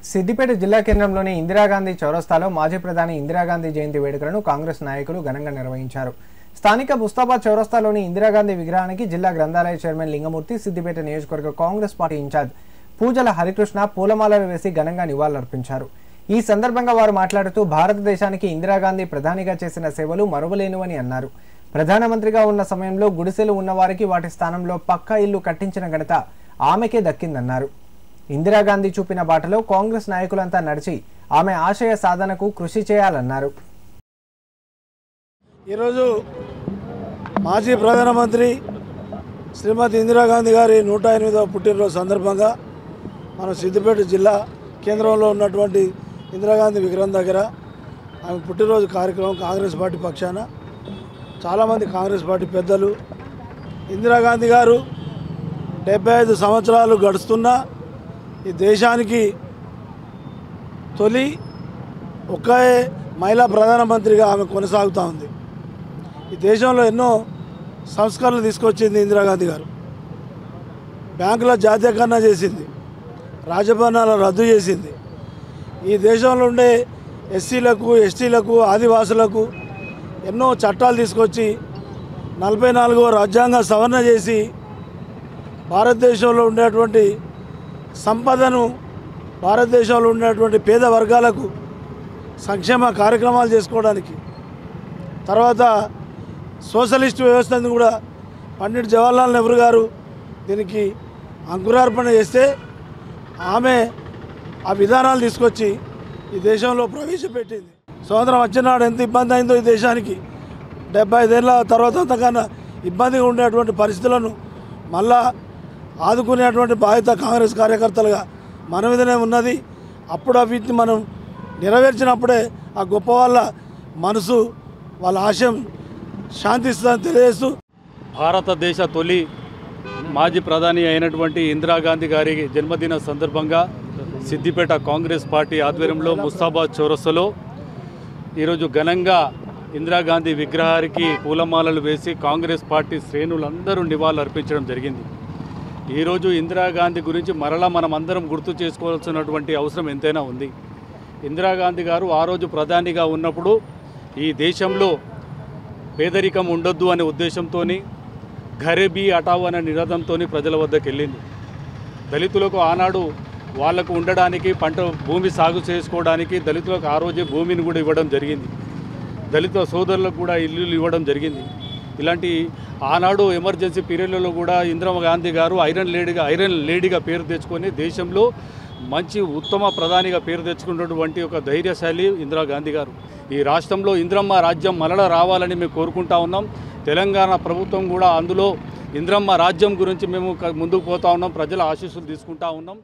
సిద్దిపేట జిల్లా కేంద్రంలోని ఇందిరాగాంధీ చౌరస్తాలో మాజీ ప్రధాని ఇందిరాగాంధీ జయంతి వేడుకలను కాంగ్రెస్ నాయకులు ఘనంగా నిర్వహించారు. స్థానిక ముస్తాబాద్ చౌరస్తాలోని ఇందిరాగాంధీ విగ్రహానికి జిల్లా గ్రంథాలయ చైర్మన్ లింగమూర్తి, సిద్దిపేట నియోజకవర్గ కాంగ్రెస్ పార్టీ ఇన్ఛార్జ్ పూజల హరికృష్ణ పూలమాలలు వేసి ఘనంగా నివాళులర్పించారు. ఈ సందర్భంగా వారు మాట్లాడుతూ భారతదేశానికి ఇందిరాగాంధీ ప్రధానిగా చేసిన సేవలు మరువలేనివని అన్నారు. ప్రధానమంత్రిగా ఉన్న సమయంలో గుడిసెలు ఉన్నవారికి వాటి స్థానంలో పక్కా ఇల్లు కట్టించిన ఘనత ఆమెకే దక్కిందన్నారు. ఇందిరాగాంధీ చూపిన బాటలో కాంగ్రెస్ నాయకులంతా నడిచి ఆమె ఆశయ సాధనకు కృషి చేయాలన్నారు. ఈరోజు మాజీ ప్రధానమంత్రి శ్రీమతి ఇందిరాగాంధీ గారి 108వ పుట్టినరోజు సందర్భంగా మన సిద్దిపేట జిల్లా కేంద్రంలో ఉన్నటువంటి ఇందిరాగాంధీ విగ్రహం దగ్గర ఆమె పుట్టినరోజు కార్యక్రమం కాంగ్రెస్ పార్టీ పక్షాన చాలామంది కాంగ్రెస్ పార్టీ పెద్దలు, ఇందిరాగాంధీ గారు 75 సంవత్సరాలు గడుస్తున్నా ఈ దేశానికి తొలి ఒకే మహిళా ప్రధానమంత్రిగా ఆమె కొనసాగుతూ ఉంది. ఈ దేశంలో ఎన్నో సంస్కరణలు తీసుకొచ్చింది ఇందిరాగాంధీ గారు. బ్యాంకుల జాతీయకరణ చేసింది, రాజభవనాలను రద్దు చేసింది. ఈ దేశంలో ఉండే ఎస్సీలకు, ఎస్టీలకు, ఆదివాసులకు ఎన్నో చట్టాలు తీసుకొచ్చి 44వ రాజ్యాంగ సవరణ చేసి భారతదేశంలో ఉండేటువంటి సంపదను, భారతదేశంలో ఉన్నటువంటి పేద వర్గాలకు సంక్షేమ కార్యక్రమాలు చేసుకోవడానికి, తర్వాత సోషలిస్ట్ వ్యవస్థను కూడా పండిట్ జవహర్లాల్ నెహ్రూ గారు దీనికి అంకురార్పణ చేస్తే ఆమె ఆ విధానాలు తీసుకొచ్చి ఈ దేశంలో ప్రవేశపెట్టింది. స్వాతంత్రం వచ్చినాడు ఎంత ఇబ్బంది అయిందో ఈ దేశానికి, 75 ఏళ్ళ తర్వాత అంతకన్నా ఇబ్బందిగా ఉండేటువంటి పరిస్థితులను మళ్ళా ఆదుకునేటువంటి బాధ్యత కాంగ్రెస్ కార్యకర్తలుగా మన మీదనే ఉన్నది. అప్పుడు వీటిని మనం నెరవేర్చినప్పుడే ఆ గొప్ప వాళ్ళ మనసు, వాళ్ళ ఆశయం శాంతిస్తుందని తెలియజేస్తూ, భారతదేశ తొలి మాజీ ప్రధాని అయినటువంటి ఇందిరాగాంధీ గారి జన్మదిన సందర్భంగా సిద్దిపేట కాంగ్రెస్ పార్టీ ఆధ్వర్యంలో ముస్తాబాద్ చౌరస్తాలో ఈరోజు ఘనంగా ఇందిరాగాంధీ విగ్రహానికి పూలమాలలు వేసి కాంగ్రెస్ పార్టీ శ్రేణులందరూ నివాళులు అర్పించడం జరిగింది. ఈరోజు ఇందిరాగాంధీ గురించి మరలా మనం అందరం గుర్తు చేసుకోవాల్సినటువంటి అవసరం ఎంతైనా ఉంది. ఇందిరాగాంధీ గారు ఆ రోజు ప్రధానిగా ఉన్నప్పుడు ఈ దేశంలో పేదరికం ఉండొద్దు అనే ఉద్దేశంతో గరీబీ హటావ్ అనే నినాదంతో ప్రజల వద్దకు వెళ్ళింది. దళితులకు ఆనాడు వాళ్లకు ఉండడానికి భూమి సాగు చేసుకోవడానికి దళితులకు ఆ రోజే భూమిని కూడా ఇవ్వడం జరిగింది. దళిత సోదరులకు కూడా ఇల్లులు ఇవ్వడం జరిగింది. ఇలాంటి ఆనాడు ఎమర్జెన్సీ పీరియడ్లలో కూడా ఇందిరాగాంధీ గారు ఐరన్ లేడీగా పేరు తెచ్చుకొని దేశంలో మంచి ఉత్తమ ప్రధానిగా పేరు తెచ్చుకున్నటువంటి ఒక ధైర్యశాలి ఇందిరాగాంధీ గారు. ఈ రాష్ట్రంలో ఇందిరమ్మ రాజ్యం మరల రావాలని మేము కోరుకుంటా ఉన్నాం. తెలంగాణ ప్రభుత్వం కూడా అందులో ఇందిరమ్మ రాజ్యం గురించి మేము ముందుకు పోతా ఉన్నాం. ప్రజల ఆశీస్సులు తీసుకుంటా ఉన్నాం.